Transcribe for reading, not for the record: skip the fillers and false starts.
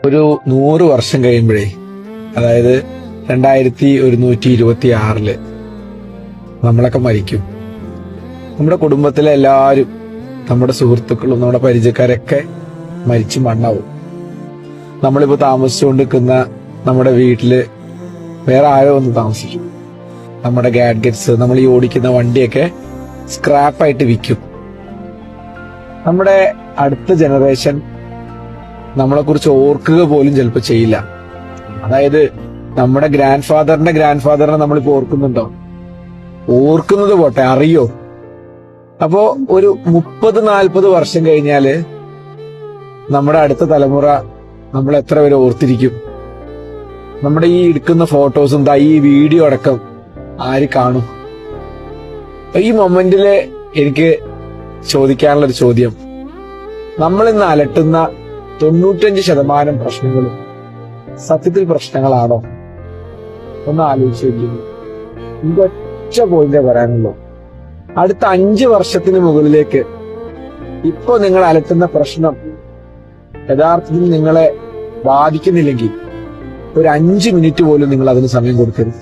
ഒരു 100 വർഷം കഴിയുമ്പോഴേ, അതായത് 2126 നമ്മളൊക്കെ മരിക്കും. നമ്മുടെ കുടുംബത്തിലെ എല്ലാവരും, നമ്മുടെ സുഹൃത്തുക്കളും നമ്മുടെ പരിചയക്കാരൊക്കെ മരിച്ച് മണ്ണാവും. നമ്മളിപ്പോ താമസിച്ചുകൊണ്ടിരിക്കുന്ന നമ്മുടെ വീട്ടില് വേറെ ആരോ ഒന്ന് താമസിക്കും. നമ്മുടെ ഗാഡ്ഗറ്റ്സ്, നമ്മൾ ഈ ഓടിക്കുന്ന വണ്ടിയൊക്കെ സ്ക്രാപ്പായിട്ട് വിൽക്കും. നമ്മുടെ അടുത്ത ജനറേഷൻ നമ്മളെ കുറിച്ച് ഓർക്കുക പോലും ചിലപ്പോൾ ചെയ്യില്ല. അതായത് നമ്മുടെ ഗ്രാൻഡ് ഫാദറിനെ നമ്മളിപ്പോ ഓർക്കുന്നുണ്ടോ? ഓർക്കുന്നത് പോട്ടെ, അറിയോ? അപ്പോ ഒരു 30-40 വർഷം കഴിഞ്ഞാല് നമ്മുടെ അടുത്ത തലമുറ നമ്മൾ എത്ര പേര് ഓർത്തിരിക്കും? നമ്മുടെ ഈ എടുക്കുന്ന ഫോട്ടോസും ഈ വീഡിയോ അടക്കം ആര് കാണും? ഈ മൊമെന്റില് എനിക്ക് ചോദിക്കാനുള്ളൊരു ചോദ്യം, നമ്മൾ ഇന്ന് അലട്ടുന്ന 95% പ്രശ്നങ്ങളും സത്യത്തിൽ പ്രശ്നങ്ങളാണോ? ഒന്ന് ആലോചിച്ച് നോക്കിയത്. എനിക്ക് ഒറ്റ പോയിന്റേ പറയാനുള്ളൂ. അടുത്ത 5 വർഷത്തിന് മുകളിലേക്ക് ഇപ്പൊ നിങ്ങൾ അലട്ടുന്ന പ്രശ്നം യഥാർത്ഥത്തിൽ നിങ്ങളെ ബാധിക്കുന്നില്ലെങ്കിൽ ഒരു 5 മിനിറ്റ് പോലും നിങ്ങൾ അതിന് സമയം കൊടുക്കരുത്.